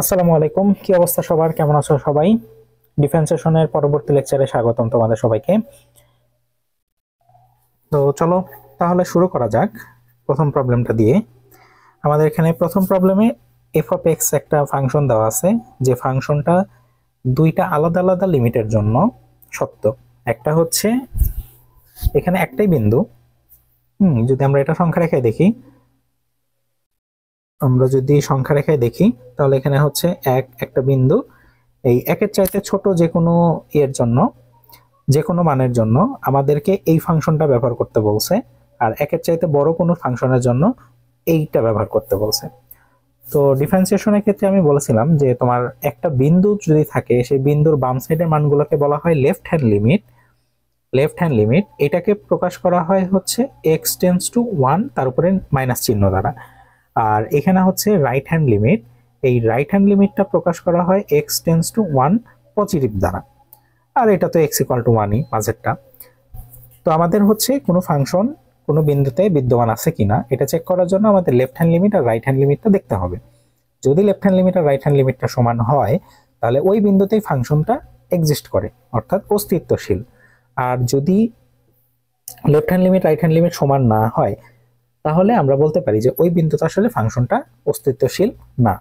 আসসালামু আলাইকুম, কি অবস্থা সবার? কেমন আছো সবাই? ডিফেন্স সেশনের পরবর্তী লেকচারে স্বাগতম তোমাদের সবাইকে। তো চলো তাহলে শুরু করা যাক প্রথম প্রবলেমটা দিয়ে। আমাদের এখানে প্রথম প্রবলেমে এফ অফ এক্স একটা ফাংশন দেওয়া আছে, যে ফাংশনটা দুইটা আলাদা আলাদা লিমিটের জন্য সত্য। একটা হচ্ছে এখানে একটাই বিন্দু, যদি আমরা এটা সংখ্যা রেখায় দেখি, তাহলে এখানে হচ্ছে একটা বিন্দু। এই একের চাইতে ছোট যে কোনো এর জন্য, যে কোনো মানের জন্য আমাদেরকে এই ফাংশনটা ব্যবহার করতে বলছে, আর একের চাইতে বড় কোনো ফাংশনের জন্য এইটা ব্যবহার করতে বলছে। তো ডিফারেন্সিয়েশনের ক্ষেত্রে আমি বলেছিলাম যে তোমার একটা বিন্দু যদি থাকে, সেই বিন্দুর বাম সাইডের মানগুলোকে বলা হয় লেফট হ্যান্ড লিমিট। এটাকে প্রকাশ করা হয় হচ্ছে এক্স টেন্স টু 1 তার উপরে মাইনাস চিহ্ন দ্বারা। আর এখানে হচ্ছে রাইট হ্যান্ড লিমিট, এই রাইট হ্যান্ড লিমিটটা প্রকাশ করা হয় এক্স টেন্স টু 1 পজিটিভ দ্বারা। আর এটা তো এক্স ইকুয়াল টু 1ই মাঝেরটা। তো আমাদের হচ্ছে কোনো ফাংশন কোনো বিন্দুতে বিদ্যমান আছে কিনা এটা চেক করার জন্য আমাদের লেফট হ্যান্ড লিমিট আর রাইট হ্যান্ড লিমিটটা দেখতে হবে। যদি লেফট হ্যান্ড লিমিট আর রাইট হ্যান্ড লিমিটটা সমান হয়, তাহলে ওই বিন্দুতেই ফাংশনটা এক্সিস্ট করে, অর্থাৎ অস্তিত্বশীল। আর যদি left hand limit right hand limit সমান না হয়, তাহলে আমরা বলতে পারি যে ওই বিন্দুতে আসলে ফাংশনটা অস্তিত্বশীল না।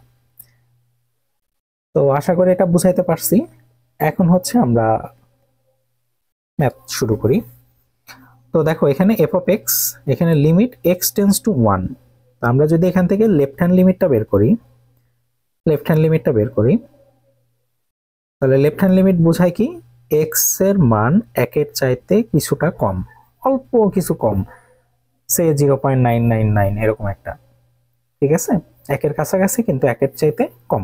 তো আশা করি এটা বুঝাইতে পারছি। এখন হচ্ছে আমরা ম্যাথ শুরু করি। তো দেখো এখানে এফ অফ এক্স, এখানে লিমিট এক্স টেন্স টু 1। আমরা যদি এখান থেকে লেফট হ্যান্ড লিমিটটা বের করি, তাহলে লেফট হ্যান্ড লিমিট বোঝায় কি, এক্স এর মান একের চাইতে কিছুটা কম, অল্প কিছু কম, সে 0.999 এরকম একটা, ঠিক আছে, একের কাছাকাছি কিন্তু একের চাইতে কম।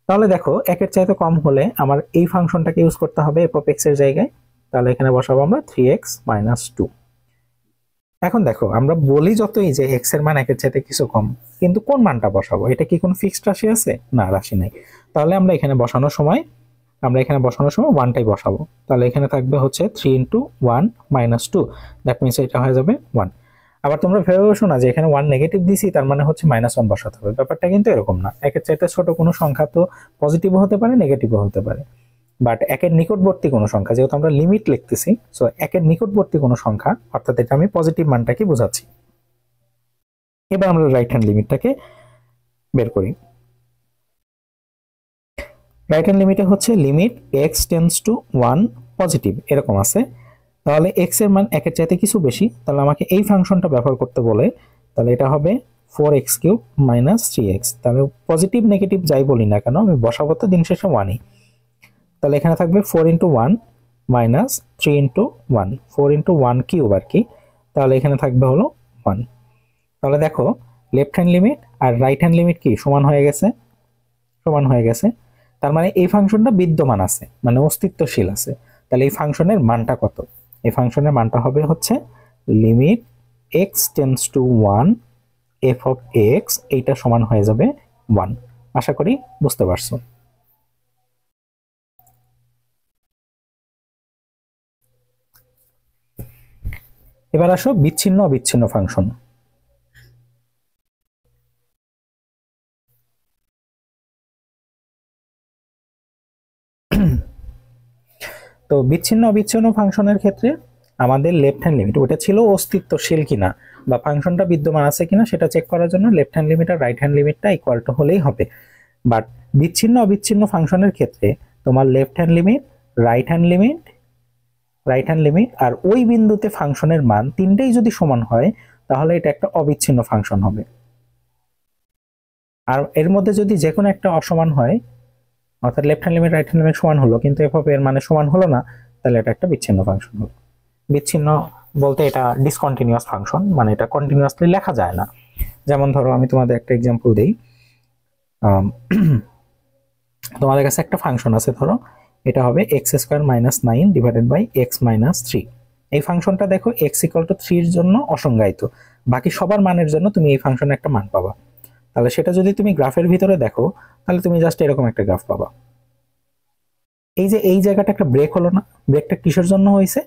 তাহলে দেখো একের চাইতে কম হলে আমার এই ফাংশনটাকে ইউজ করতে হবে এফ অফ এক্স এর জায়গায়। তাহলে এখানে বসাবো আমরা 3x - 2। এখন দেখো আমরা বলি যতই যে এক্স এর মান একের চাইতে কিছু কম, কিন্তু কোন মানটা বসাবো? এটা কি কোনো ফিক্সড রাশি আছে? না, রাশি নাই। তাহলে আমরা এখানে বসানোর সময় 1টাই বসাবো। তাহলে এখানে থাকবে হচ্ছে 3 × 1 - 2, দ্যাট মিনস এটা হয়ে যাবে 1। আবার তোমরা ভেবে বসো না যে এখানে 1 নেগেটিভ দিছি তার মানে হচ্ছে -1 বসাতে হবে, ব্যাপারটা কিন্তু এরকম না। একের চাইতে ছোট কোনো সংখ্যা তো পজিটিভও হতে পারে, নেগেটিভও হতে পারে, বাট একের নিকটবর্তী কোনো সংখ্যা, যেহেতু আমরা লিমিট লিখতেছি, সো একের নিকটবর্তী কোনো সংখ্যা, অর্থাৎ এটা আমি পজিটিভ মানটাকে বোঝাচ্ছি। এবার আমরা রাইট হ্যান্ড লিমিটটাকে বের করি। রাইট হ্যান্ড লিমিটে হচ্ছে limit x tends to 1 positive এরকম আছে। তাহলে এক্স এর মান একের চাইতে কিছু বেশি, তাহলে আমাকে এই ফাংশনটা ব্যবহার করতে বলে। তাহলে এটা হবে 4x³ - 3x। তাহলে পজিটিভ নেগেটিভ যাই বলি না কেন, আমি বসাবো তো দিন শেষে 1ই। তাহলে এখানে থাকবে 4 × 1 - 3 × 1, 4 × 1³ আর কি। তাহলে এখানে থাকবে হলো 1। তাহলে দেখো লেফট হ্যান্ড লিমিট আর রাইট হ্যান্ড লিমিট কি সমান হয়ে গেছে। তার মানে এই ফাংশনটা বিদ্যমান আছে, মানে অস্তিত্বশীল আছে। তাহলে এই ফাংশনের মানটা কত? এই ফাংশনের মানটা হবে হচ্ছে limit x tends to 1 F of x, এইটা সমান হয়ে যাবে 1। আশা করি বুঝতে পারছো। এবার আসো বিচ্ছিন্ন অবিচ্ছিন্ন ফাংশন। তো বিচ্ছিন্ন অবিচ্ছিন্ন ফাংশনের ক্ষেত্রে আমাদের লেফট হ্যান্ড লিমিট, ওটা ছিল অস্তিত্বশীল কিনা বা ফাংশনটা বিদ্যমান আছে কিনা সেটা চেক করার জন্য লেফট হ্যান্ড লিমিট আর রাইট হ্যান্ড লিমিটটা ইকুয়াল টু হলেই হবে। বাট বিচ্ছিন্ন অবিচ্ছিন্ন ফাংশনের ক্ষেত্রে তোমার left hand limit, right hand limit আর ওই বিন্দুতে ফাংশনের মান তিনটেই যদি সমান হয়, তাহলে এটা একটা অবিচ্ছিন্ন ফাংশন হবে। আর এর মধ্যে যদি যে কোনো একটা অসমান হয়, অর্থাৎ left hand limit right hand limit সমান হলো কিন্তু এফ অফ এর মানে সমান হলো না, তাহলে এটা একটা বিচ্ছিন্ন ফাংশন হলো। বিচ্ছিন্ন বলতে এটা ডিসকন্টিনিউয়াস ফাংশন, মানে এটা কন্টিনিউয়াসলি লেখা যায় না। যেমন ধরো আমি তোমাদের একটা এক্সাম্পল দিই। তোমাদের কাছে একটা ফাংশন আছে, ধরো এটা হবে x² - 9 / x - 3। এই ফাংশনটা দেখো x = 3 এর জন্য অসংজ্ঞায়িত, বাকি সবার মানের জন্য তুমি এই ফাংশনের একটা মান পাবা। তাহলে সেটা যদি তুমি গ্রাফের ভিতরে দেখো, তাহলে তুমি জাস্ট এরকম একটা গ্রাফ পাবা। এই যে এই জায়গাটা একটা ব্রেক হলো না, ব্রেকটা কিসের জন্য হয়েছে?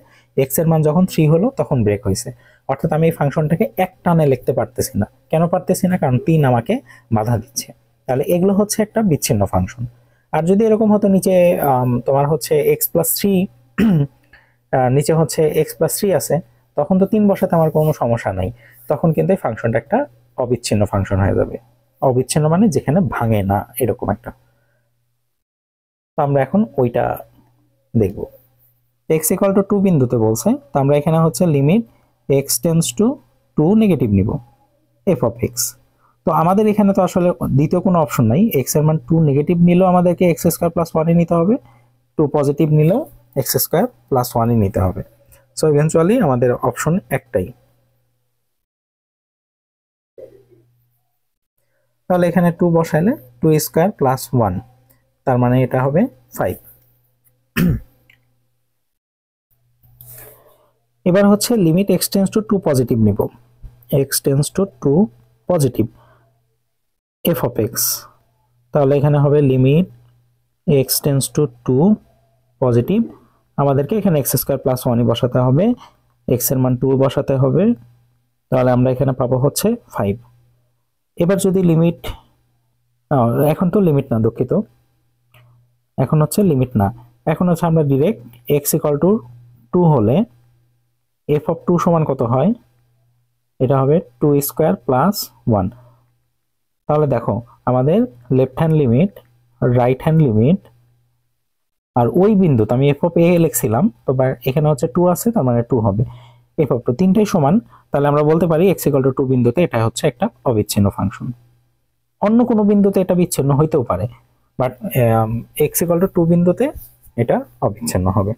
x এর মান যখন 3 হলো তখন ব্রেক হয়েছে। অর্থাৎ আমি এই ফাংশনটাকে এক টানে লিখতে পারতেছি না। কেন পারতেছি না? কারণ 3 আমাকে বাধা দিচ্ছে। তাহলে এগুলো হচ্ছে একটা বিচ্ছিন্ন ফাংশন। আর যদি এরকম হতো নিচে তোমার হচ্ছে x+3 নিচে হচ্ছে x+3 আছে, তখন তো 3 বসাতে আমার কোনো সমস্যা নাই, তখন কিন্তু এই ফাংশনটা একটা অবিচ্ছিন্ন ফাংশন হয়ে যাবে। অবিচ্ছিন্ন মানে যেখানে ভাঙে না, এরকম একটা। তো আমরা এখন ওইটা দেখব। x=2 বিন্দুতে বলছে, তো আমরা এখানে হচ্ছে limit x tends to 2 negative নিব f অফ x। তো আমাদের এখানে তো আসলে দ্বিতীয় কোনো অপশন নাই, x এর মান 2 নেগেটিভ নিলেও আমাদেরকে x² + 1 নিতে হবে, 2 পজিটিভ নিলেও x² + 1 নিতে হবে। সো ইভেন্চুয়ালি আমাদের অপশন একটাই। তাহলে এখানে 2 বসাইলে 2² + 1, তার মানে এটা হবে 5। এবার হচ্ছে limit x tends to 2 positive নিব, x tends to 2 positive f of x। তাহলে এখানে হবে limit x tends to 2 positive, আমাদেরকে এখানে x² + 1 বসাতে হবে, x এর মান 2 বসাতে হবে, তাহলে আমরা এখানে পাবো হচ্ছে 5। এবার যদি লিমিট, এখন তো লিমিট না, দুঃখিত, এখন হচ্ছে লিমিট না, এখন হচ্ছে আমরা ডিরেক্ট x=2 হলে f অফ 2 সমান কত হয়, এটা হবে 2² + 1। তাহলে দেখো আমাদের left hand limit, right hand limit, আর ওই বিন্দুতে আমি f অফ a লিখছিলাম, তো এখানে হচ্ছে 2 আছে, তার মানে 2 হবে, f অফ 2 তিনটাই সমান। তাহলে আমরা বলতে পারি x=2 বিন্দুতে এটা হচ্ছে একটা অবিচ্ছিন্ন ফাংশন। অন্য কোনো বিন্দুতে এটা বিচ্ছিন্ন হইতেও পারে, বাট x=2 বিন্দুতে এটা অবিচ্ছিন্ন হবে,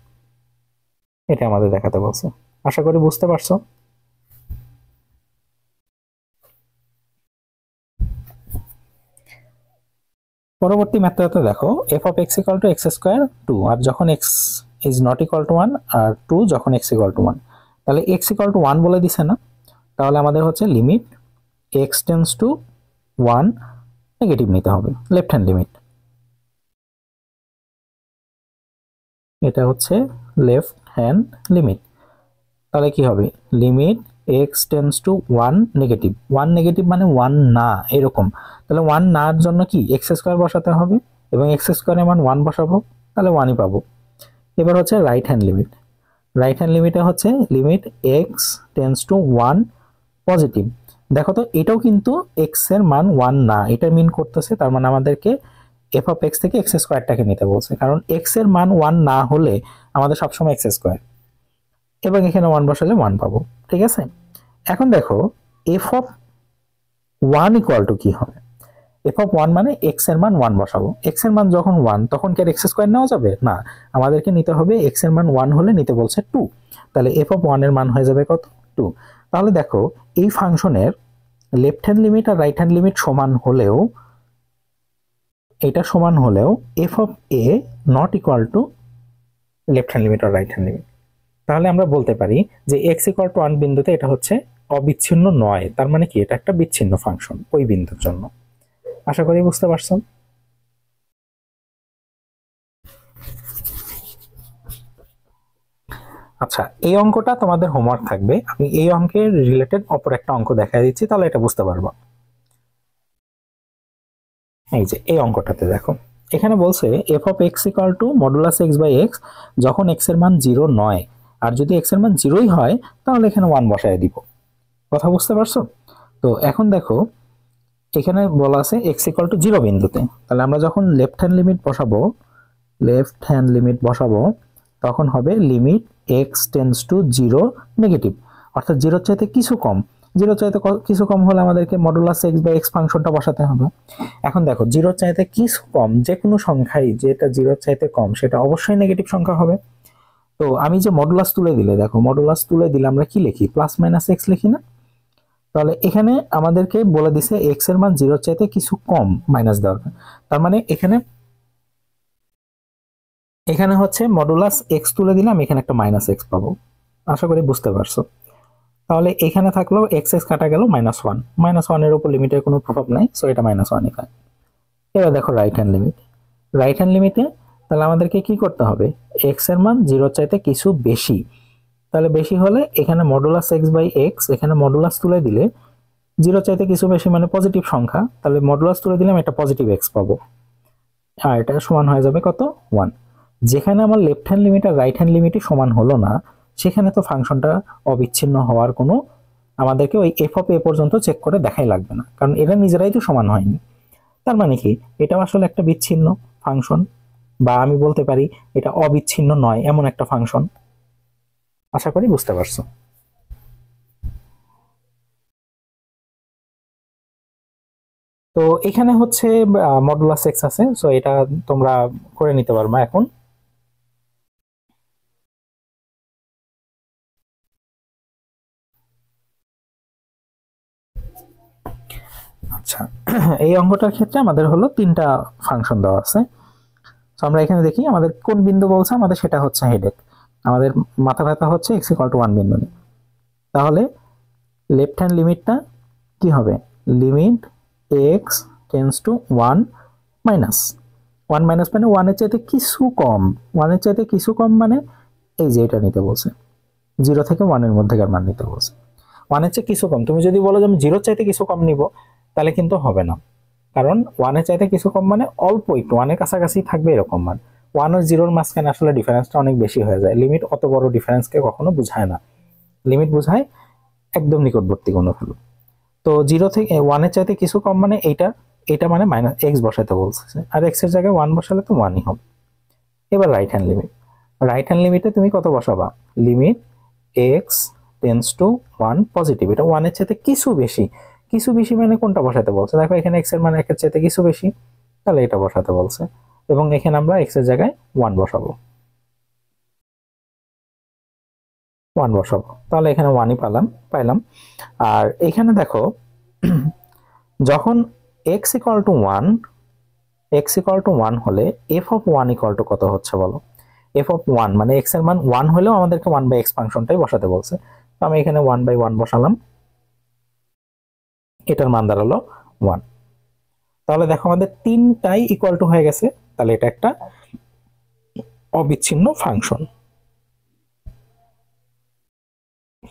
এটা আমাদের দেখাতে বলছে। আশা করি বুঝতে পারছো। পরবর্তী ম্যাথডে দেখো f অফ x=x² 2, আর যখন x is not equal two 1, আর 2 যখন x=1। তাহলে x=1 বলে দিছে না, তাহলে আমাদের হচ্ছে limit x tends to 1 negative নিতে হবে, লেফট হ্যান্ড লিমিট। এটা হচ্ছে লেফট হ্যান্ড লিমিট। তাহলে কি হবে, limit x tends to 1 negative, 1 negative মানে 1 না, এরকম। তাহলে 1 নার জন্য কি x² বসাতে হবে, এবং x² এর মান 1 বসাবো, তাহলে 1ই পাবো। এবার হচ্ছে right hand limit. Right hand লিমিটে হচ্ছে limit x tends to 1 positive. দেখো তো এটাও কিন্তু x এর মান 1 না, এটা মিন করতেছে, তার মানে আমাদেরকে f অফ x থেকে x² নিতে বলছে, কারণ x এর মান 1 না হলে আমাদের সবসময় x², এবং এখানে 1 বসালে 1 পাবো, ঠিক আছে। এখন দেখো f অফ 1 ইকুয়াল টু কি হবে, f অফ 1 মানে x এর মান 1 বসাবো, x এর মান যখন 1 তখন কি আর x² নেওয়া যাবে না, আমাদেরকে নিতে হবে x এর মান 1 হলে নিতে বলছে 2, তাহলে f অফ 1 এর মান হয়ে যাবে কত, 2। তাহলে দেখো এই ফাংশনের লেফট হ্যান্ড লিমিট আর রাইট হ্যান্ড লিমিট সমান হলেও, এটা সমান হলেও f of a not equal to left hand limit আর রাইট হ্যান্ড লিমিট। তাহলে আমরা বলতে পারি যে x=1 বিন্দুতে এটা হচ্ছে অবিচ্ছিন্ন নয়, তার মানে কি এটা একটা বিচ্ছিন্ন ফাংশন ওই বিন্দুর জন্য। আশা করি বুঝতে পারছো। আচ্ছা, এই অঙ্কটা তোমাদের হোমওয়ার্ক থাকবে, আমি এই অঙ্কের রিলেটেড অপর একটা অঙ্ক দেখা দিচ্ছি, তাহলে এটা বুঝতে পারবো। এই যে এই অঙ্কটাতে দেখো, এখানে বলছে f of x=, modulus x/x, যখন x এর মান 0 নয়, আর যদি x এর মান 0ই হয় তাহলে এখানে 1 বসায় দিব। কথা বুঝতে পারছো? তো এখন দেখো এখানে বলা আছে x=0 বিন্দুতে, তাহলে আমরা যখন লেফট হ্যান্ড লিমিট বসাবো, তখন হবে limit x tends to 0 negative, অর্থাৎ 0 চাইতে কিছু কম, 0 চাইতে কিছু কম হলে আমাদেরকে মডুলাস x/x ফাংশনটা বসাতে হবে। এখন দেখো 0 চাইতে কিছু কম যে কোনো সংখ্যাই যেটা 0 চাইতে কম সেটা অবশ্যই নেগেটিভ সংখ্যা হবে। তো আমি যে মডুলাস তুলে দিলে, দেখো মডুলাস তুলে দিলে আমরা কি লিখি, +-x লিখি না? তাহলে এখানে আমাদেরকে বলে দিছে x এর মান 0 চাইতে কিছু কম মাইনাস দেওয়ার, তার মানে এখানে হচ্ছে মডুলাস x তুলে দিলাম, এখানে একটা -x পাবো। আশা করি বুঝতে পারছো। তাহলে এখানে থাকলো x কাটা গেল -1, -1 এর উপর লিমিটের কোনো প্রভাব নাই, সো এটা -1ই হয়। এবার দেখো রাইট হ্যান্ড লিমিটে তাহলে আমাদেরকে কি করতে হবে, x এর মান 0 চাইতে কিছু বেশি, তাহলে বেশি হলে এখানে মডুলাস x/x, এখানে মডুলাস তুলে দিলে জিরো চাইতে কিছু বেশি মানে পজিটিভ সংখ্যা, তাহলে মডুলাস তুলে দিলাম, এটা পজিটিভ এক্স পাবো, আর এটা সমান হয়ে যাবে কত 1। যেখানে আমার লেফট হ্যান্ড লিমিট আর রাইট হ্যান্ড লিমিটই সমান হলো না, সেখানে তো ফাংশনটা অবিচ্ছিন্ন হওয়ার কোনো আমাদেরকে ওই এফ অফ এ পর্যন্ত চেক করে দেখাই লাগবে না, কারণ এরা নিজেরাই তো সমান হয়নি। তার মানে কি, এটাও আসলে একটা বিচ্ছিন্ন ফাংশন, বা আমি বলতে পারি এটা অবিচ্ছিন্ন নয় এমন একটা ফাংশন। আশা করি বুঝতে পারছো। তো এখানে হচ্ছে মডুলাস এক্স আছে, সো এটা তোমরা করে নিতে পারবা এখন। আচ্ছা, এই অঙ্কটার ক্ষেত্রে আমাদের হলো তিনটা ফাংশন দেওয়া আছে। তো আমরা এখানে দেখি আমাদের কোন বিন্দু বলছে, আমাদের সেটা হচ্ছে হেডেক, আমাদের মাথা ব্যথা হচ্ছে এক্স ইকুয়াল টু 1 বিন্দু নিয়ে। তাহলে লেফট হ্যান্ড লিমিটটা কি হবে, limit x tends to 1 minus 1 minus মানে 1 এর চাইতে কিছু কম, 1 এর চাইতে কিছু কম মানে এই যে এটা নিতে বলছে, 0 থেকে 1 এর মধ্যেকার মান নিতে বলছে। 1 এর চেয়ে কিছু কম, তুমি যদি বলো যে আমি 0 চাইতে কিছু কম নিব, তাহলে কিন্তু হবে না, কারণ 1 এর চাইতে কিছু কম মানে অল্প একটু 1 এর কাছাকাছি থাকবে এরকম মান। 1 আর 0 এর মাঝখানে আসলে ডিফারেন্সটা অনেক বেশি হয়ে যায়। লিমিট অত বড় ডিফারেন্সকে কখনো বোঝায় না, লিমিট বোঝায় একদম নিকটবর্তী কোনো ভ্যালু। তো 0 থেকে 1 এর চাইতে কিছু কম মানে এইটা, এটা মানে মাইনাস এক্স বসাতে বলছে, আর এক্স এর জায়গায় 1 বসালে তো 1ই হবে। এবার right hand limit, right hand লিমিটে তুমি কত বসাবা, limit x tends to 1 positive, এটা 1 এর চাইতে কিছু বেশি, কিছু বেশি মানে কোনটা বসাতে বলছে, দেখো এখানে এক্স এর মান 1 এর চাইতে কিছু বেশি, তাহলে এটা বসাতে বলছে, এবং এখানে আমরা এক্স এর জায়গায় 1 বসাবো, 1 বসাবো, তাহলে এখানে 1ই পাইলাম। আর এখানে দেখো যখন x equal to 1, x equal to 1 হলে এফ অফ 1 ইকুয়াল টু কত হচ্ছে বলো, এফ অফ 1 মানে এক্স এর মান 1 হলেও আমাদেরকে 1 বাই এক্স ফাংশনটাই বসাতে বলছে, তো আমি এখানে 1 বাই 1 বসালাম, এটার মান দাঁড়ালো 1। তাহলে দেখো আমাদের তিনটাই ইকুয়াল টু হয়ে গেছে, তাহলে এটা একটা অবিচ্ছিন্ন ফাংশন।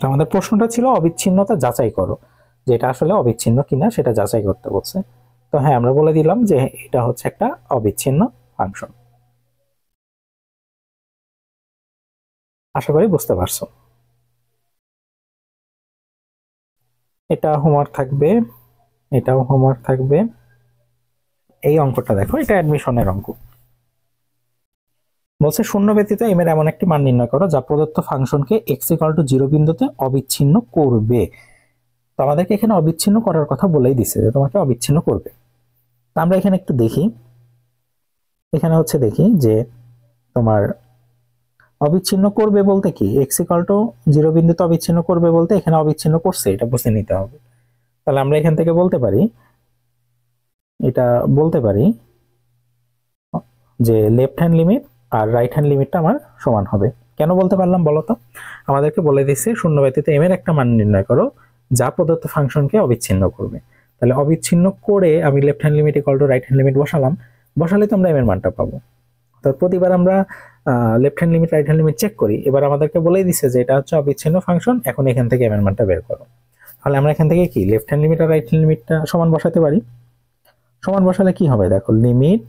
আমাদের প্রশ্নটা ছিল অবিচ্ছিন্নতা যাচাই করো, যে এটা আসলে অবিচ্ছিন্ন কিনা সেটা যাচাই করতে বলছে। তো হ্যাঁ, আমরা বলে দিলাম যে এটা হচ্ছে একটা অবিচ্ছিন্ন ফাংশন। আশা করি বুঝতে পারছো। এটা হোমওয়ার্ক থাকবে, এটাও হোমওয়ার্ক থাকবে। এই অঙ্কটা দেখো, এটা অ্যাডমিশনের অঙ্ক। বলছে শূন্য ব্যতীত এম এর এমন একটি মান নির্ণয় করো যা প্রদত্ত ফাংশনকে এক্স ইকুয়াল টু 0 বিন্দুতে অবিচ্ছিন্ন করবে। তো আমাদেরকে এখানে অবিচ্ছিন্ন করার কথা বলেই দিছে যে তোমাকে অবিচ্ছিন্ন করবে। তো আমরা এখানে একটু দেখি, এখানে হচ্ছে দেখি যে তোমার অবিচ্ছিন্ন করবে বলতে কি, এক্স ইকুয়াল টু 0 বিন্দুতে অবিচ্ছিন্ন করবে বলতে এখানে অবিচ্ছিন্ন করছে, এটা বুঝে নিতে হবে। তাহলে আমরা এখান থেকে বলতে পারি, এটা বলতে পারি যে লেফট হ্যান্ড লিমিট আর রাইট হ্যান্ড লিমিটটা আমার সমান হবে। কেন বলতে পারলাম বলো তো, আমাদেরকে বলে দিচ্ছে শূন্য ব্যতীত এম এর একটা মান নির্ণয় করো যা প্রদত্ত ফাংশনকে অবিচ্ছিন্ন করবে। তাহলে অবিচ্ছিন্ন করে আমি left hand limit equal to right hand limit বসালাম, বসালে তো আমরা এম এর মানটা পাবো। তো প্রতিবার আমরা left hand limit right hand limit check করি, এবার আমাদেরকে বলেই দিচ্ছে যে এটা হচ্ছে অবিচ্ছিন্ন ফাংশন, এখন এখান থেকে এম এর মানটা বের করো। তাহলে আমরা এখান থেকে কি লেফট হ্যান্ড লিমিট আর রাইট হ্যান্ড লিমিটটা সমান বসাতে পারি। সমান বসালে কি হবে দেখো, limit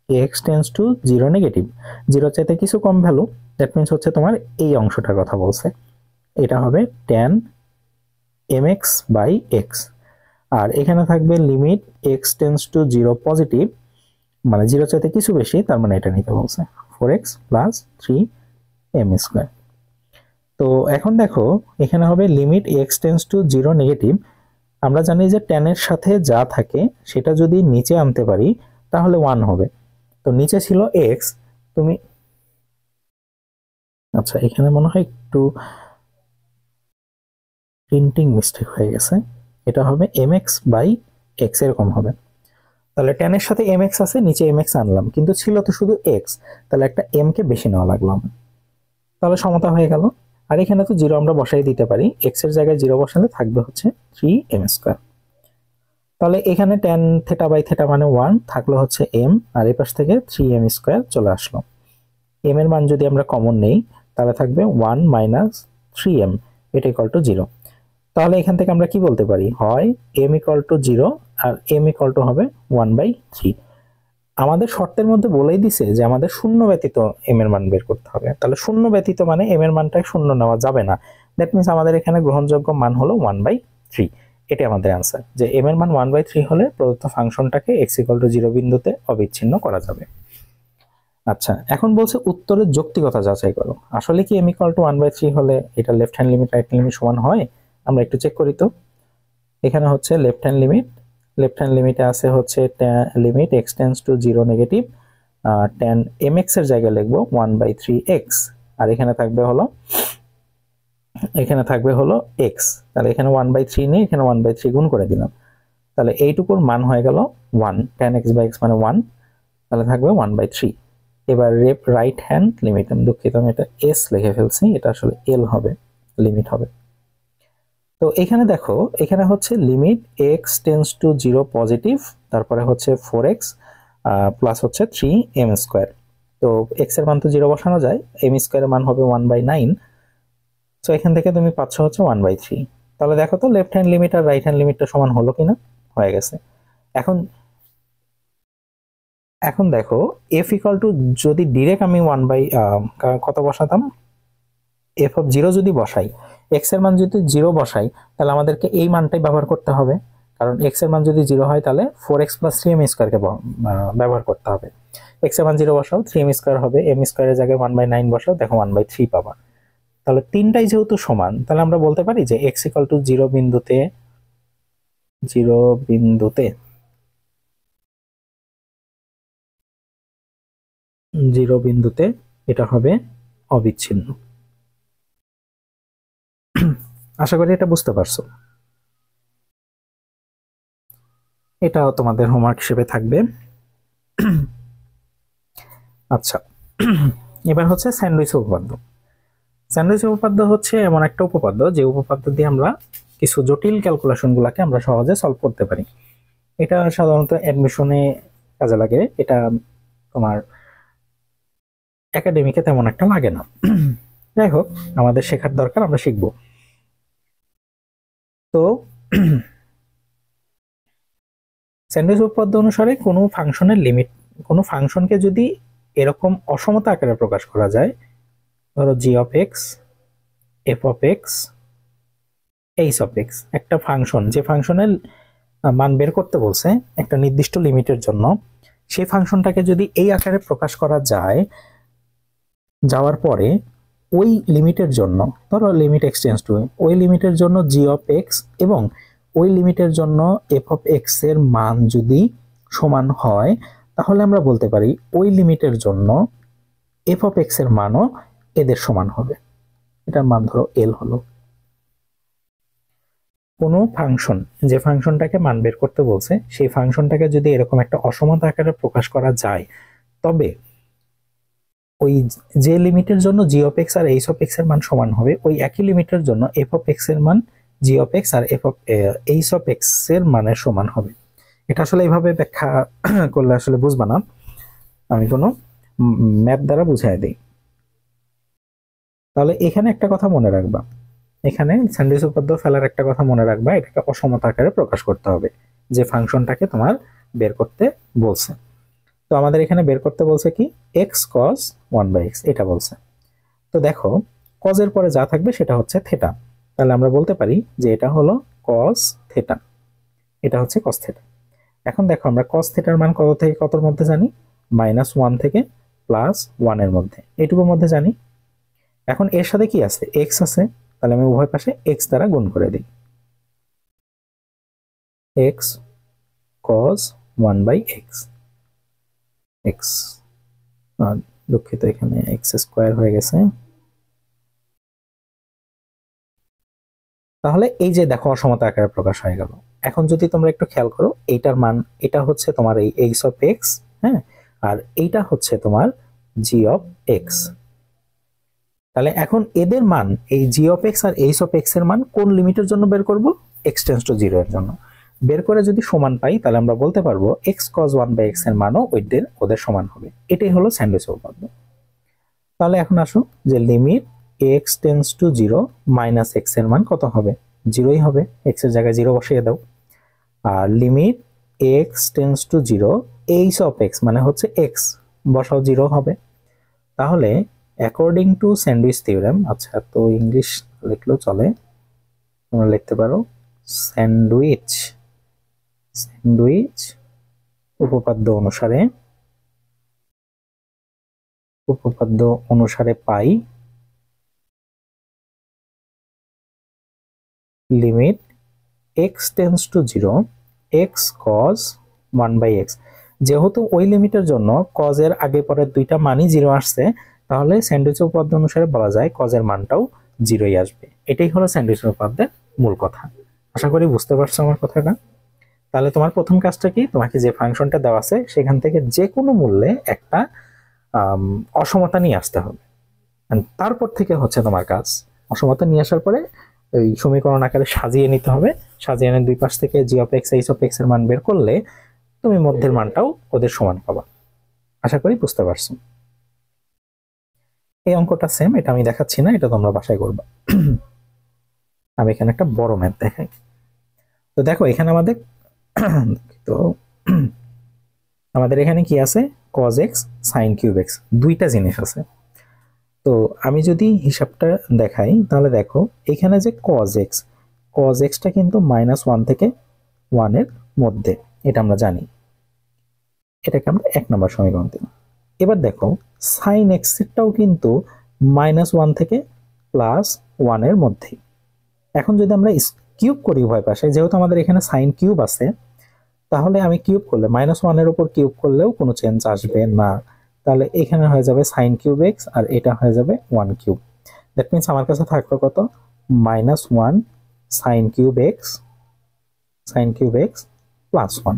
x tends to 0 negative, 0 চাইতে কিছু কম ভ্যালু, দ্যাট মিনস হচ্ছে তোমার এই অংশটার কথা বলছে, এটা হবে tan mx বাই এক্স। আর এখানে থাকবে limit x tends to 0 positive, মানে 0 চাইতে কিছু বেশি, তার মানে এটা নিতে বলছে 4x প্লাস 3m স্কোয়ার। তো এখন দেখো এখানে হবে limit x tends to 0 negative, আমরা জানি যে tan এর সাথে যা থাকে সেটা যদি নিচে আনতে পারি তাহলে 1 হবে। তো নিচে ছিল x, তুমি আচ্ছা এখানে মনে হয় একটু প্রিন্টিং মিস্টেক হয়ে গেছে, এটা হবে mx বাই x এরকম হবে। তাহলে tan এর সাথে mx আছে, নিচে mx আনলাম, কিন্তু ছিল তো শুধু x, তাহলে একটা m কে বেশি নেওয়া লাগলো আমার, তাহলে সমতা হয়ে গেল। আর এখানে তো 0 আমরা বসাই দিতে পারি, x এর জায়গায় 0 বসালে থাকবে হচ্ছে 3m স্কয়ার। তাহলে এখানে tan থিটা বাই থিটা মানে 1 থাকলো হচ্ছে m, আর এই পাশ থেকে 3m স্কয়ার চলে আসলো। m এর মান যদি আমরা কমন নেই তাহলে থাকবে 1 মাইনাস 3m, এটা ইকুয়াল টু 0। তাহলে এখান থেকে আমরা কি বলতে পারি, হয় m ইকুয়াল টু 0 আর m ইকুয়াল টু হবে 1/3। আমাদের শর্তের মধ্যে বলেই দিছে যে আমাদের শূন্য ব্যতীত m এর মান বের করতে হবে। তাহলে শূন্য ব্যতীত মানে m এর মানটা শূন্য নেওয়া যাবে না। দ্যাট মিন্স আমাদের এখানে গ্রহণযোগ্য মান হলো 1/3। এটাই আমাদের आंसर, যে m এর মান 1/3 হলে প্রদত্ত ফাংশনটাকে x ইকুয়াল টু 0 বিন্দুতে অবিচ্ছিন্ন করা যাবে। আচ্ছা, এখন বলছে উত্তরের যৌক্তিকতা যাচাই করো। আসলে কি m ইকুয়াল টু 1/3 হলে এটা left hand limit right hand limit সমান হয়? আমরা একটু চেক করি তো। এখানে হচ্ছে লেফট হ্যান্ড লিমিটে আছে হচ্ছে limit x tends to 0 negative tan mx এর জায়গায় লিখবো 1/3x, আর এখানে থাকবে হলো x। তাহলে এখানে 1/3 নিয়ে এখানে 1/3 গুণ করে দিলাম, তাহলে এইটুকুর মান হয়ে গেল 1, tan x/x মানে 1, তাহলে থাকবে 1/3। এবার রাইট হ্যান্ড লিমিট, আমি দুঃখিত আমি এটা s লিখে ফেলছি, এটা আসলে l হবে, লিমিট হবে। তো এখানে দেখো, এখানে হচ্ছে limit x tends to 0 positive, তারপরে হচ্ছে 4x প্লাস হচ্ছে 3m²। তো x এর মান তো 0 বসানো যায়, m² এর মান হবে 1/9। সো এখান থেকে তুমি পাচ্ছ হচ্ছে 1/3। তাহলে দেখো তো লেফট হ্যান্ড লিমিট আর রাইট হ্যান্ড লিমিটটা সমান হলো কিনা, হয়ে গেছে। এখন দেখো f ইকুয়াল টু, যদি ডিরেক্ট আমি কত বসাতাম, f অফ 0 যদি বসাই, x এর মান যদি 0 বসাই, তাহলে আমাদেরকে এই মানটাই ব্যবহার করতে হবে, কারণ x এর মান যদি 0 হয় তাহলে 4x প্লাস 3m² কে ব্যবহার করতে হবে। x এর মান 0 বসাও, 3m² হবে, m² এর জায়গায় 1/9 বসাও, দেখো 1/3 পাবা। তাহলে তিনটাই যেহেতু সমান, তাহলে আমরা বলতে পারি যে x ইকুয়াল টু 0 বিন্দুতে এটা হবে অবিচ্ছিন্ন। আশা করি এটা বুঝতে পারছো। এটাও তোমাদের হোমওয়ার্ক হিসেবে থাকবে। আচ্ছা, এবার হচ্ছে স্যান্ডউইচ উপপাদ্য। স্যান্ডউইচ উপপাদ্য হচ্ছে এমন একটা উপপাদ্য যে উপপাদ্য দিয়ে আমরা কিছু জটিল ক্যালকুলেশনগুলোকে আমরা সহজে সলভ করতে পারি। এটা সাধারণত অ্যাডমিশনে কাজে লাগে, এটা তোমার একাডেমিকে তেমন একটা লাগে না। যাই হোক, আমাদের শেখার দরকার, আমরা শিখব। তো স্যান্ডউইচ উপপাদ্য অনুসারে কোনো ফাংশনের লিমিট, কোনো ফাংশনকে যদি এরকম অসমতা আকারে প্রকাশ করা যায়, ধরো g of x, f of x, h of x, একটা ফাংশন, যে ফাংশনের মান বের করতে বলছে একটা নির্দিষ্ট লিমিটের জন্য, সেই ফাংশনটাকে যদি এই আকারে প্রকাশ করা যায়, যাওয়ার পরে ওই লিমিটের জন্য, ধরো লিমিট x টেন্ডস টু, ওই লিমিটের জন্য g অফ x এবং ওই লিমিটের জন্য f অফ x এর মান যদি সমান হয়, তাহলে আমরা বলতে পারি ওই লিমিটের জন্য f অফ x এর মানও এদের সমান হবে। এটার মান ধরো l হলো। কোনো ফাংশন, যে ফাংশনটাকে মান বের করতে বলছে, সেই ফাংশনটাকে যদি এরকম একটা অসমতা আকারে প্রকাশ করা যায়, তবে ওই যে লিমিটের জন্য g অফ x আর h অফ x এর মান সমান হবে, ওই একই লিমিটের জন্য f অফ x এর মান g অফ x আর f of h of x এর মানের সমান হবে। এটা আসলে এইভাবে ব্যাখ্যা করলে আসলে বুঝবা না, আমি কোনো ম্যাথ দ্বারা বুঝাই দিই। তাহলে এখানে একটা কথা মনে রাখবা, এখানে স্যান্ডউইচ উপপাদ্য ফেলার একটা কথা মনে রাখবা, এটাকে অসমতা আকারে প্রকাশ করতে হবে যে ফাংশনটাকে তোমার বের করতে বলছে। তো আমাদের এখানে বের করতে বলছে কি, x cos 1/x, এটা বলছে। তো দেখো cos এর পরে যা থাকবে সেটা হচ্ছে থিটা, তাহলে আমরা বলতে পারি যে এটা হলো cos থিটা, এটা হচ্ছে cos থিটা। এখন দেখো আমরা cos থিটার মান কত থেকে কতর মধ্যে জানি, -1 থেকে +1 এর মধ্যে, এইটুকুর মধ্যে জানি। এখন এর সাথে কি আছে, x আছে, তাহলে আমি উভয় পাশে x দ্বারা গুণ করে দিই, x cos 1/x, x, দুঃখিত এখানে x² হয়ে গেছে। তাহলে এই যে দেখো অসমতা আকারে প্রকাশ হয়ে গেল। এখন যদি তোমরা একটু খেয়াল করো, এইটার মান, এটা হচ্ছে তোমার এই h অফ x, হ্যাঁ, আর এইটা হচ্ছে তোমার g অফ x। তাহলে এখন এদের মান, এই g অফ x আর h অফ x এর মান কোন লিমিটের জন্য বের করব, x টেন্ডস টু 0 এর জন্য। বের করে যদি সমান পাই, তাহলে আমরা বলতে পারবো x cos 1/x এর মানও ওদের সমান হবে। এটাই হলো স্যান্ডউইচ উপপাদ্য। তাহলে এখন আসো যে limit x tends to 0 - x এর মান কত হবে, জিরোই হবে, এক্স এর জায়গায় জিরো বসিয়ে দাও। আর limit x tends to zero h of x মানে হচ্ছে এক্স বসাও, জিরো হবে। তাহলে অ্যাকর্ডিং টু স্যান্ডউইচ থিওরেম, আচ্ছা তো ইংলিশ লিখলেও চলে, তোমরা লিখতে পারো স্যান্ডউইচ স্যান্ডউইচ উপপাদ্য অনুসারে পাই limit x tends to zero x cos 1/x। যেহেতু ওই লিমিটের জন্য কজের আগে পরের দুইটা মানই জিরো আসছে, তাহলে স্যান্ডউইচ উপপাদ্য অনুসারে বলা যায় কজের মানটাও জিরোই আসবে। এটাই হলো স্যান্ডউইচ উপপাদ্যের মূল কথা। আশা করি বুঝতে পারছো আমার কথাটা। তাহলে তোমার প্রথম কাজটা কি, তোমাকে যে ফাংশনটা দেওয়া আছে সেখান থেকে যে কোনো মূল্যে একটা অসমতা নিয়ে আসতে হবে। তারপর থেকে হচ্ছে তোমার কাজ অসমতা নিয়ে আসার পরে ওই সমীকরণ আকারে সাজিয়ে নিতে হবে। সাজিয়ে এনে দুই পাশ থেকে g of x h of x এর মান বের করলে তুমি মধ্যের মানটাও ওদের সমান পাবা। আশা করি বুঝতে পারছো। এই অঙ্কটা সেম, এটা আমি দেখাচ্ছি না, এটা তোমরা বাসায় করবা। আমি এখানে একটা বড় ম্যাথ দেখাই। তো দেখো এখানে আমাদের এখানে কি আছে, cos x sine cube x, দুইটা জিনিস আছে। তো আমি যদি হিসাবটা দেখাই তাহলে দেখো এখানে যে কজ এক্সটা কিন্তু -1 থেকে 1 এর মধ্যে, এটা আমরা জানি, এটাকে আমরা 1 নম্বর সমীকরণ দিলাম। এবার দেখো সাইন এক্স এরটাও কিন্তু -1 থেকে +1 এর মধ্যে। এখন যদি আমরা কিউব করি উভয় পাশে, যেহেতু আমাদের এখানে সাইন কিউব আছে, তাহলে আমি কিউব করলে -1 এর উপর কিউব করলেও কোনো চেঞ্জ আসবে না। তাহলে এখানে হয়ে যাবে সাইন কিউব এক্স আর এটা হয়ে যাবে 1 কিউব। দ্যাট মিনস আমার কাছে থাকলো কত, -1 সাইন কিউব এক্স +1।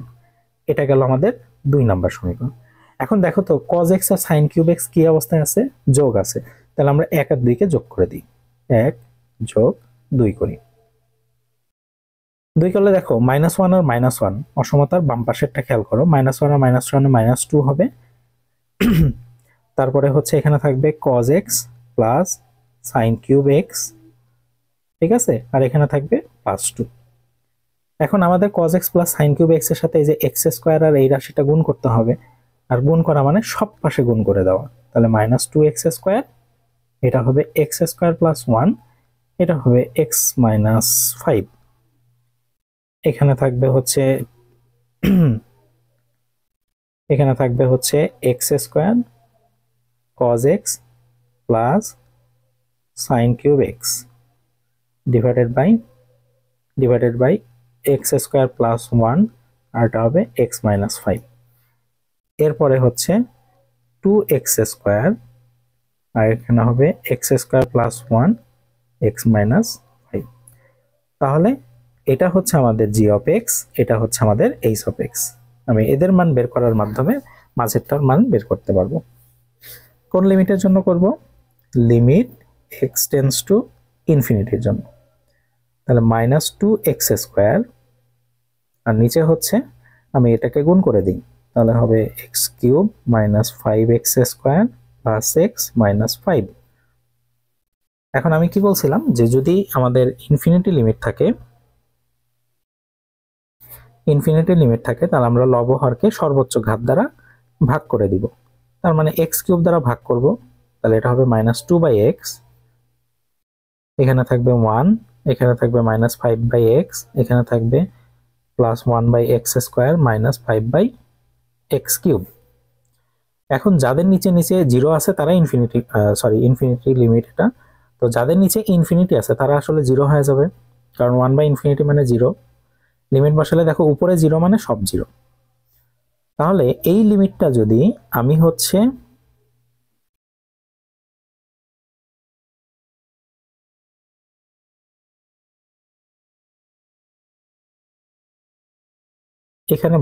এটা গেল আমাদের 2 নম্বর সমীকরণ। এখন দেখো তো কজ এক্স আর সাইন কিউব এক্স কি অবস্থায় আছে, যোগ আছে। তাহলে আমরা 1 আর 2 কে যোগ করে দিই, 1 যোগ 2 করি। 2 করলে দেখো -1 আর -1 অসমতার বাম পাশেরটা খেয়াল করো, -1 আর -1 -2 হবে। তারপরে হচ্ছে এখানে থাকবে cos x plus sin cube x, ঠিক আছে, আর এখানে থাকবে +2। এখন আমাদের cos x plus sin cube x এর সাথে এই যে x স্কয়ার আর এই রাশিটা গুণ করতে হবে, আর গুণ করা মানে সব পাশে গুণ করে দেওয়া। তাহলে -2x স্কয়ার, এটা হবে x স্কয়ার প্লাস 1, এটা হবে x মাইনাস 5। এখানে থাকবে হচ্ছে x square cos x plus sin cube x divided by x square plus 1, আর এটা হবে x মাইনাস 5। এরপরে হচ্ছে 2x স্কয়ার, আর এখানে হবে x square plus 1 x minus 5। তাহলে এটা হচ্ছে আমাদের g অফ x, এটা হচ্ছে আমাদের h অফ x। আমি এদের মান বের করার মাধ্যমে মাঝেরটার মান বের করতে পারবো। কোন লিমিটের জন্য করব, লিমিট x টেন্ডস টু ইনফিনিটির জন্য। তাহলে -2x স্কয়ার, আর নিচে হচ্ছে আমি এটাকে গুণ করে দিই, তাহলে হবে x cube -5x square plus x minus 5। এখন আমি কি বলছিলাম যে যদি আমাদের ইনফিনিটি লিমিট থাকে তাহলে আমরা লব হরকে সর্বোচ্চ ঘাত দ্বারা ভাগ করে দিব। তার মানে x কিউব দ্বারা ভাগ করব, তাহলে এটা হবে -2/x, এখানে থাকবে 1, এখানে থাকবে -5/x, এখানে থাকবে +1/x স্কয়ার -5/x কিউব। এখন যাদের নিচে জিরো আছে তারা ইনফিনিটি লিমিট এটা, তো যাদের নিচে ইনফিনিটি আছে তারা আসলে জিরো হয়ে যাবে, কারণ 1/∞ মানে জিরো। লিমিট বসালে দেখো উপরে জিরো মানে সব জিরো। তাহলে এই লিমিটটা যদি আমি হচ্ছে এখানে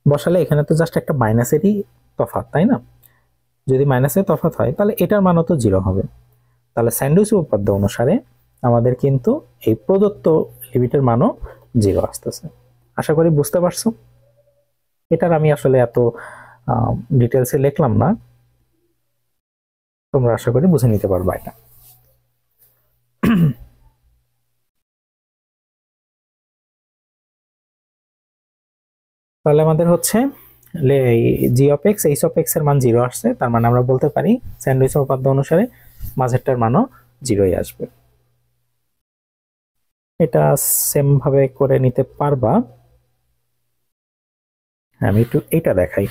বসালে এখানে তো জাস্ট একটা মাইনাসেরই তফাৎ, তাই না? যদি মাইনাসের তফাৎ হয় তাহলে এটার মানও তো জিরো হবে। তাহলে স্যান্ডউইচ উপপাদ্য অনুসারে আমাদের কিন্তু এই প্রদত্ত লিমিটের মানও জিরো আসতেছে। আশা করি বুঝতে পারছো। এটার আমি আসলে এত ডিটেলসে লিখলাম না, তোমরা আশা করি বুঝে নিতে পারবা এটা। তাহলে আমাদের হচ্ছে g of x h of x এর মান 0 আসছে, তার মানে আমরা বলতে পারি স্যান্ডউইচের উপপাদ্য অনুসারে মাঝেরটার মানও 0ই আসবে। এটা সেম ভাবে করে নিতে পারবা। আমি একটু এটা দেখাই।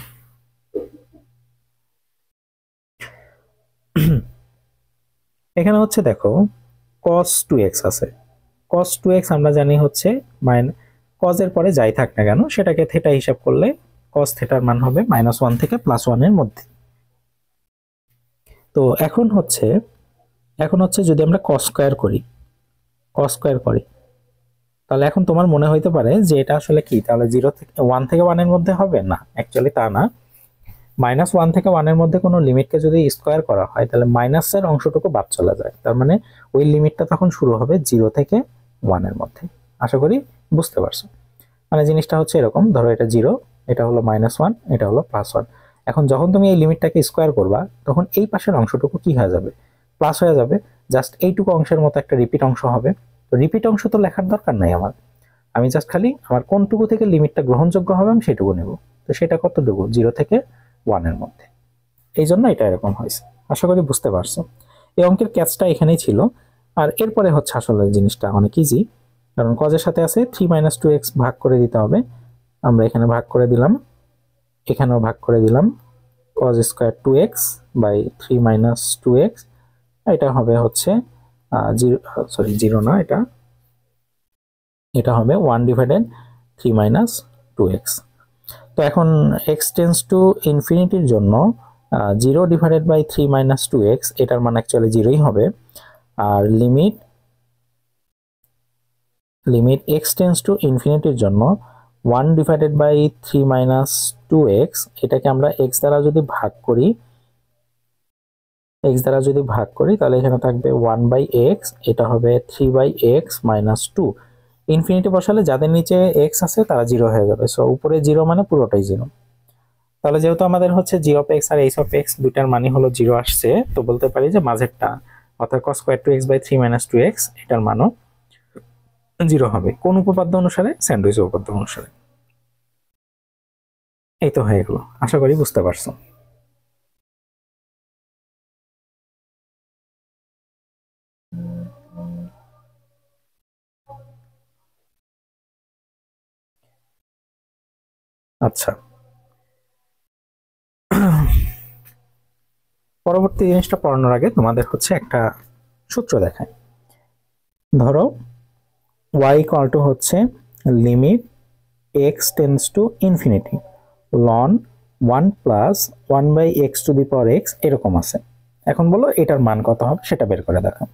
এখানে হচ্ছে দেখো cos 2x আছে। cos 2x আমরা জানি হচ্ছে cos এর পরে যাই থাক না কেন সেটাকে থিটা হিসাব করলে cos থিটার মান হবে -1 থেকে +1 এর মধ্যে। তো এখন হচ্ছে যদি আমরা cos স্কয়ার করি, তাহলে এখন তোমার মনে হইতে পারে যে এটা আসলে কি, তাহলে 0 থেকে 1 থেকে 1 এর মধ্যে হবে না, অ্যাকচুয়ালি তা না। -1 থেকে 1 এর মধ্যে কোনো লিমিটকে যদি স্কয়ার করা হয় তাহলে মাইনাসের অংশটুকু বাদ চলে যায়, তার মানে ওই লিমিটটা তখন শুরু হবে 0 থেকে 1 এর মধ্যে। আশা করি বুঝতে পারছো। মানে জিনিসটা হচ্ছে এরকম, ধরো এটা 0, এটা হলো -1, এটা হলো +1। এখন যখন তুমি এই লিমিটটাকে স্কয়ার করবা তখন এই পাশের অংশটুকু কি হয়ে যাবে, প্লাস হয়ে যাবে, জাস্ট এইটুকু অংশের মতো একটা রিপিট অংশ হবে। তো রিপিট অংশ তো লেখার দরকার নাই আমার, আমি জাস্ট খালি আমার কোনটুকু থেকে লিমিটটা গ্রহণযোগ্য হবে আমি সেটুকু নেব। তো সেটা কতটুকু, 0 থেকে 1 এর মধ্যে। এই জন্য এটা এরকম হয়েছে। আশা করি বুঝতে পারছো। এই অঙ্কের ক্যাচটা এখানেই ছিল। আর এরপরে হচ্ছে আসলে জিনিসটা অনেক ইজি, কারণ কজের সাথে আছে 3 - 2x ভাগ করে দিতে হবে। আমরা এখানে ভাগ করে দিলাম, এখানেও ভাগ করে দিলাম, cos square 2x by 3 - 2x। এটা হবে হচ্ছে 0 না, এটা হবে 1/3 - 2x। তো এখন x টেন্স টু ইনফিনিটির জন্য 0/3 - 2x এটার মান অ্যাকচুয়ালি 0ই হবে। আর লিমিট x টেন্স টু ইনফিনিটির জন্য 1/3 - 2x এটাকে আমরা x দ্বারা যদি ভাগ করি, তাহলে এখানে থাকবে 1/x, এটা হবে 3/x - 2। ইনফিনিটি বসালে যাদের নিচে x আছে তারা 0 হয়ে যাবে, সো উপরে 0 মানে পুরোটাই 0। তাহলে যেহেতু আমাদের হচ্ছে g অফ x আর h অফ x দুটার মানই হলো 0 আসছে, তো বলতে পারি যে মাঝেরটা অর্থাৎ cos square 2x by 3 - 2x এটার মানও 0 হবে। কোন উপপাদ্য অনুসারে? স্যান্ডউইচ উপপাদ্য অনুসারে। এই তো হয়ে গেল, আশা করি বুঝতে পারছো। আচ্ছা, পরবর্তী জিনিসটা পড়ানোর আগে তোমাদের হচ্ছে একটা সূত্র দেখায়। ধরো y ইকুয়াল টু হচ্ছে limit x tends to infinity ln 1 plus 1/x to the power x এরকম আছে। এখন বলো এটার মান কত হবে সেটা বের করে দেখো।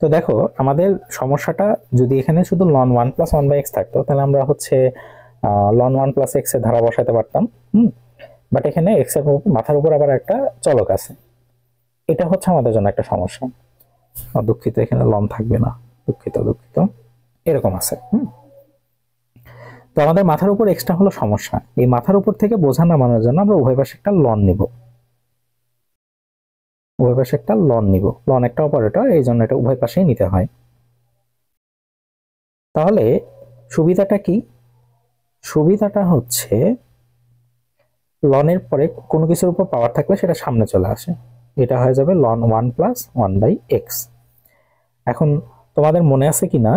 তো দেখো আমাদের সমস্যাটা যদি এখানে শুধু ln 1 প্লাস 1/x থাকতো তাহলে আমরা হচ্ছে ln 1 প্লাস x এর ধারা বসাতে পারতাম। বাট এখানে x এর মাথার উপর আবার একটা চলক আছে, এটা হচ্ছে আমাদের জন্য একটা সমস্যা। দুঃখিত, এখানে লন থাকবে না, দুঃখিত, এরকম আছে। তো আমাদের মাথার উপর এক্সট্রা হলো সমস্যা, এই মাথার উপর থেকে বোঝা নামানোর জন্য আমরা উভয় পাশে একটা লন নিব, লন একটা অপারেটর, এই জন্য এটা উভয় পাশেই নিতে হয়। তাহলে সুবিধাটা কি? সুবিধাটা হচ্ছে লনের পরে কোনো কিছুর উপর পাওয়ার থাকলে সেটা সামনে চলে আসে, এটা হয়ে যাবে ln 1 প্লাস 1/x। এখন তোমাদের মনে আছে কিনা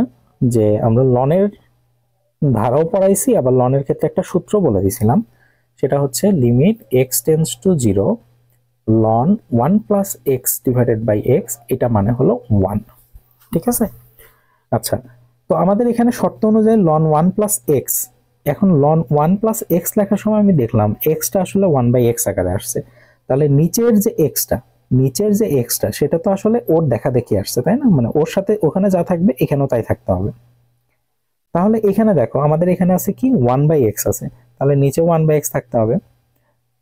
যে আমরা লনের ধারাও পড়াইছি, আবার লনের ক্ষেত্রে একটা সূত্র বলে দিয়েছিলাম, সেটা হচ্ছে limit x tends to 0 ln 1 plus x divided by x, এটা মানে হলো 1। ঠিক আছে? আচ্ছা, তো আমাদের এখানে শর্ত অনুযায়ী ln 1 প্লাস x, এখন ln 1 প্লাস x লেখার সময় আমি দেখলাম xটা আসলে 1/x আকারে আসছে, তাহলে নিচের যে xটা সেটা তো আসলে ওর দেখা দেখি আসছে, তাই না? মানে ওর সাথে ওখানে যা থাকবে এখানেও তাই থাকতে হবে। তাহলে এখানে দেখো আমাদের এখানে আছে কি 1/x আছে, তাহলে নিচে 1/x থাকতে হবে।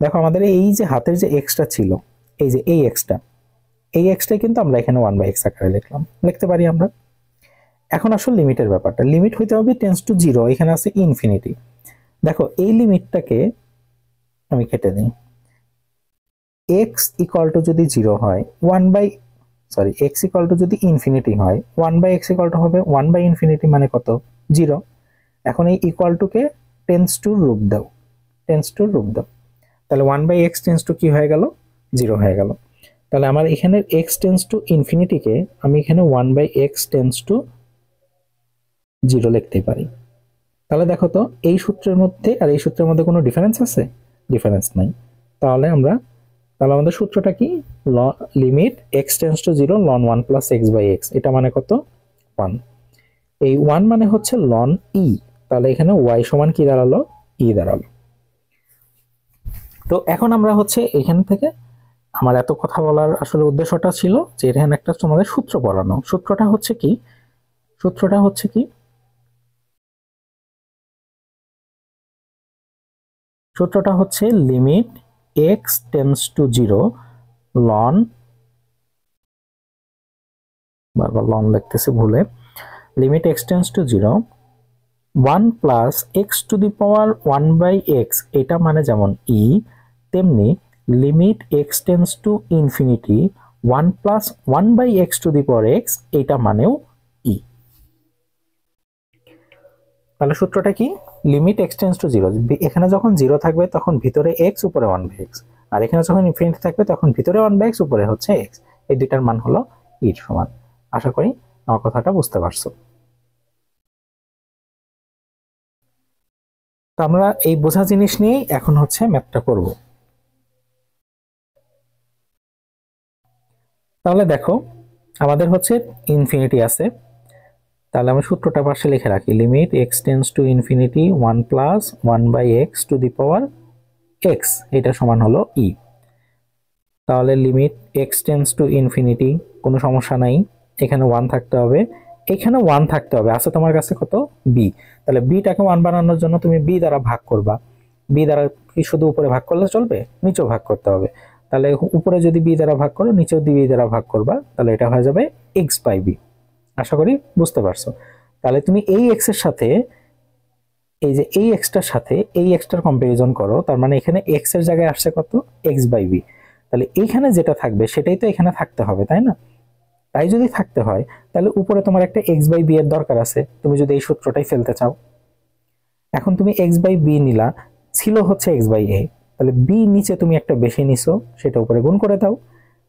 দেখো আমাদের এই যে হাতের যে এক্সটা ছিল, এই যে এই এক্সটাই কিন্তু আমরা এখানে 1/x আকারে লিখতে পারি আমরা। এখন আসলে লিমিটের ব্যাপারটা, লিমিট হইতে হবে টেন্স টু 0, এখানে আছে ইনফিনিটি। দেখো এই লিমিটটাকে আমি কেটে দিই, x ইকুয়াল টু যদি 0 হয় x ইকুয়াল টু যদি ইনফিনিটি হয় 1/x ইকুয়াল টু হবে 1/∞ মানে কত? 0। এখন এই ইকুয়াল টুকে টেন্স টু রূপ দাও, টেন্স টু রূপ দাও। তাহলে 1/x টেন্স টু কি হয়ে গেল, 0 হয়ে গেল। তাহলে আমার এখানে x টেন্স টু ইনফিনিটিকে আমি এখানে 1/x টেন্স টু 0 লিখতে পারি। তাহলে দেখো তো এই সূত্রের মধ্যে আর এই সূত্রের মধ্যে কোনো ডিফারেন্স আছে? ডিফারেন্স নাই। তাহলে আমাদের সূত্রটা কি, limit x tends to 0 ln 1 plus x/x, এটা মানে কত, 1। এই 1 মানে হচ্ছে ln e, তাহলে এখানে y সমান কি দাঁড়ালো, e দাঁড়ালো। তো এখন আমরা হচ্ছে এখান থেকে আমার এত কথা বলার আসলে উদ্দেশ্যটা ছিল যে এখানে একটা তোমাদের সূত্র পড়ানো। সূত্রটা হচ্ছে কি, সূত্রটা হচ্ছে limit x tends to 0 ln, বারবার লন লিখতেছে ভুলে, limit x tends to 0 1 plus x to the power 1/x, এটা মানে যেমন e, তেমনি limit x tends to infinity 1 plus 1/x to the power x, এটা মানেও e। তাহলে সূত্রটা কি, লিমিট x টেন্স টু 0, এখানে যখন 0 থাকবে তখন ভিতরে x উপরে 1/x, আর এখানে যখন ইনফিনিটি থাকবে তখন ভিতরে 1/x উপরে হচ্ছে x, এই দুইটার মান হলো e এর সমান। আশা করি আমার কথাটা বুঝতে পারছো। তো আমরা এই বোঝা জিনিস নিয়েই এখন হচ্ছে ম্যাথটা করব। তাহলে দেখো আমাদের হচ্ছে ইনফিনিটি আছে, তাহলে আমি সূত্রটা পাশে লিখে রাখি, limit x tends to infinity 1 plus 1/x to the power x, এটা সমান হলো e। তাহলে limit x tends to infinity, কোনো সমস্যা নাই, এখানে 1 থাকতে হবে, এখানে 1 থাকতে হবে, আছে তোমার কাছে কত, b। তাহলে b-টাকে 1 বানানোর জন্য তুমি b দ্বারা ভাগ করবা। b দ্বারা কি শুধু উপরে ভাগ করলে চলবে, নিচেও ভাগ করতে হবে। তাহলে উপরে যদি b দ্বারা ভাগ করো, নিচেও b দ্বারা ভাগ করবা, তাহলে এটা হয়ে যাবে x/b। আশা করি বুঝতে পারছো। তাহলে তুমি এই x এর সাথে এই যে এই x-টার সাথে এই x-টার কম্পারিজন করো, তার মানে এখানে x এর জায়গায় আসছে কত, x/b। তাহলে এইখানে যেটা থাকবে সেটাই তো এখানে থাকতে হবে, তাই না? তাই যদি থাকতে হয় তাহলে উপরে তোমার একটা x/b এর দরকার আছে, তুমি যদি এই সূত্রটাই ফেলতে চাও। এখন তুমি x/b নিলা, ছিল হচ্ছে x/a, তাহলে b নিচে তুমি একটা বেশি নিছো, সেটা উপরে গুণ করে দাও,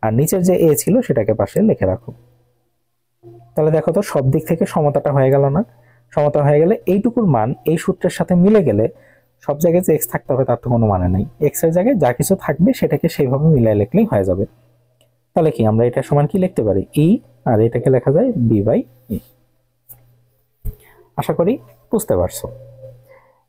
আর নিচের যে a ছিল সেটাকে পাশে লিখে রাখো। তাহলে দেখো তো সব দিক থেকে সমতাটা হয়ে গেল না? সমতা হয়ে গেলে এইটুকুর মান এই সূত্রের সাথে মিলে গেলে সব জায়গায় যে x থাকতে হবে তার তো কোনো মানে নাই, x এর জায়গায় যা কিছু থাকবে সেটাকে সেইভাবে মিলাই লিখলেই হয়ে যাবে। তাহলে কি আমরা এটা সমান কি লিখতে পারি, e, আর এটাকে লেখা যায় b/e। আশা করি বুঝতে পারছো।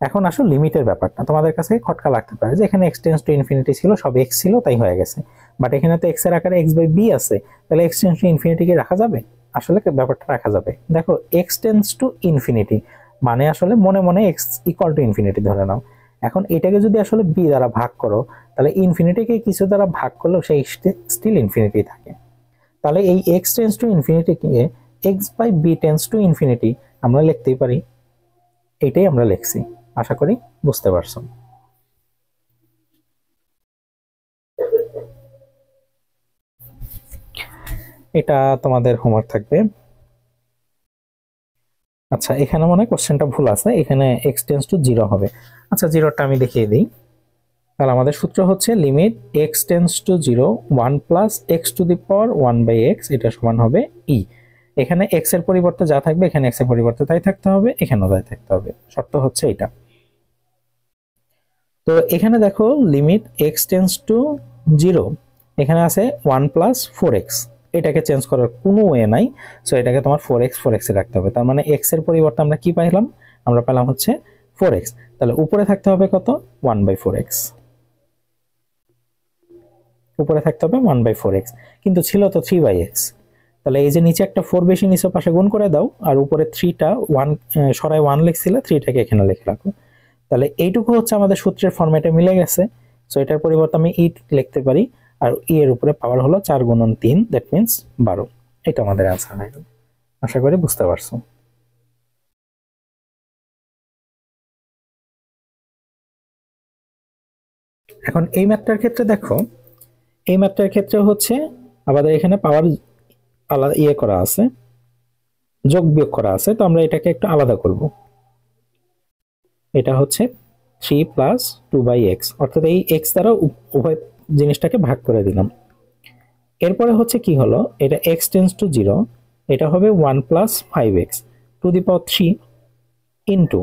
এখন আসো লিমিটের ব্যাপারটা, তোমাদের কাছে খটকা লাগতে পারে যে এখানে x টেন্স টু ইনফিনিটি ছিল, সব x ছিল তাই হয়ে গেছে, বাট এখানে তো x এর আকারে x/b আছে, তাহলে x টেন্স টু ইনফিনিটি কি রাখা যাবে? আসলে ব্যাপারটা রাখা যাবে। দেখো x টেন্স টু ইনফিনিটি মানে আসলে মনে মনে x ইকুয়াল টু ইনফিনিটি ধরে নাও। এখন এটাকে যদি আসলে b দ্বারা ভাগ করো, তাহলে ইনফিনিটিকে কিছু দ্বারা ভাগ করলেও সেই স্টিল ইনফিনিটি থাকে। তাহলে এই x টেন্স টু ইনফিনিটিকে x/b টেন্স টু ইনফিনিটি আমরা লিখতেই পারি, এটাই আমরা লিখছি। আশা করি বুঝতে পারছো। এটা তোমাদের হোমওয়ার্ক থাকবে। আচ্ছা এখানে মনে হয় কোশ্চেনটা ভুল আছে, এখানে x টেন্স টু 0 হবে। আচ্ছা 0টা আমি দেখিয়ে দিই। তাহলে আমাদের সূত্র হচ্ছে limit x tends to 0 1 plus x to the power 1/x, এটা সমান হবে e। এখানে x এর পরিবর্তে যা থাকবে এখানে x এর পরিবর্তে তাই থাকতে হবে, এখানেও তাই থাকতে হবে, শর্ত হচ্ছে এটা। তো এখানে দেখো লিমিট x টেন্স টু 0, এখানে আছে 1 প্লাস 4x, এটাকে চেঞ্জ করার কোনো ওয়ে নাই, সো এটাকে তোমার 4x এ রাখতে হবে। তার মানে x এর পরিবর্তে আমরা কি পাইলাম, আমরা পেলাম হচ্ছে 4x। তাহলে উপরে থাকতে হবে কত, 1/4x, উপরে থাকতে হবে 1/4x, কিন্তু ছিল তো 3/x। তাহলে এই যে নিচে একটা 4 বেশি নিচে পাশে গুণ করে দাও, আর উপরে 3টা 1 সরাই 1 লিখছিলে, 3টাকে এখানে লিখে রাখো। তাহলে এইটুকু হচ্ছে আমাদের সূত্রের ফরম্যাটে মিলে গেছে, সো এটার পরিবর্তে আমি ই লিখতে পারি, আর ই এর উপরে পাওয়ার হলো 4 গুণন 3, দ্যাট মিন্স 12। এটা আমাদের অ্যান্সার হয়ে গেল। আশা করি বুঝতে পারছো। এখন এই ম্যাথটার ক্ষেত্রে দেখো, এই ম্যাথটার ক্ষেত্রে হচ্ছে আমাদের এখানে পাওয়ার আলাদা করা আছে, যোগ বিয়োগ করা আছে, তো আমরা এটাকে একটু আলাদা করব। এটা হচ্ছে 3 প্লাস 2/x, অর্থাৎ এই x দ্বারা উভয় জিনিসটাকে ভাগ করে দিলাম। এরপরে হচ্ছে কি হলো, এটা x টেন্স টু 0, এটা হবে 1 plus 5x to the power 3 into,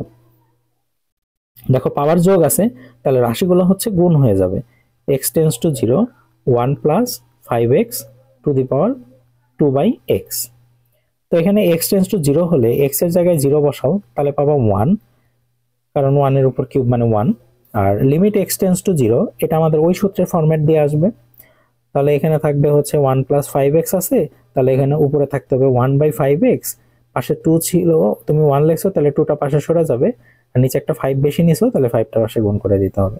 দেখো পাওয়ার যোগ আছে, তাহলে রাশিগুলো হচ্ছে গুণ হয়ে যাবে। x tends to 0, 1 plus 5x to the power 2/x। তো এখানে x টেন্স টু 0 হলে x এর জায়গায় 0 বসাও, তাহলে পাবো 1, কারণ 1 এর উপর কিউব মানে 1। আর লিমিট x টেন্স টু 0, এটা আমাদের ওই সূত্রের ফরম্যাট দিয়ে আসবে। তাহলে এখানে থাকবে হচ্ছে 1 প্লাস 5x আছে, তাহলে এখানে উপরে থাকতে হবে 1/5x, পাশে 2 ছিল, তুমি 1 লিখছো, তাহলে 2টা পাশে সরে যাবে, আর নিচে একটা 5 বেশি নিছো, তাহলে 5টা পাশে গুণ করে দিতে হবে।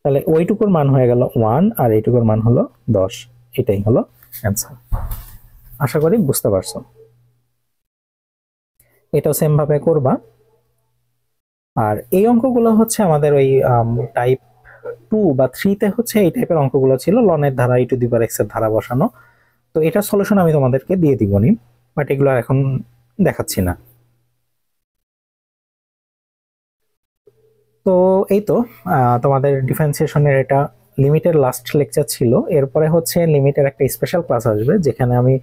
তাহলে ওইটুকুর মান হয়ে গেল 1, আর এইটুকুর মান হলো 10। এটাই হলো অ্যান্সার। আশা করি বুঝতে পারছো। এটাও সেম ভাবে করবা। আর এই অঙ্কগুলো হচ্ছে আমাদের ওই টাইপ 2 বা 3 তে হচ্ছে এই টাইপের অঙ্কগুলো ছিল, লনের ধারা e to the power x এর ধারা বসানো। তো এটার সলিউশন আমি তোমাদেরকে দিয়ে দিবনি, বাট এগুলো এখন দেখাচ্ছি না। তো এই তো তোমাদের ডিফারেন্সিয়েশনের এটা লিমিটের লাস্ট লেকচার ছিল। এরপরে হচ্ছে লিমিটের একটা স্পেশাল ক্লাস আসবে, যেখানে আমি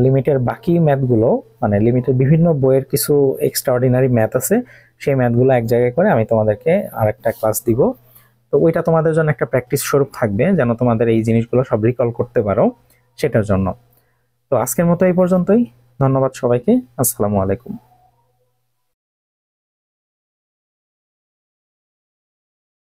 লিমিটের বাকি ম্যাথগুলো, মানে লিমিটের বিভিন্ন বইয়ের কিছু এক্সট্রাঅর্ডিনারি ম্যাথ আছে, সেই ম্যাথগুলো এক জায়গায় করে আমি তোমাদেরকে আরেকটা ক্লাস দিব। তো ওইটা তোমাদের জন্য একটা প্র্যাকটিস স্বরূপ থাকবে, যেন তোমাদের এই জিনিসগুলো সব রিকল করতে পারো, সেটার জন্য। তো আজকের মতো এই পর্যন্তই। ধন্যবাদ সবাইকে। আসসালামু আলাইকুম।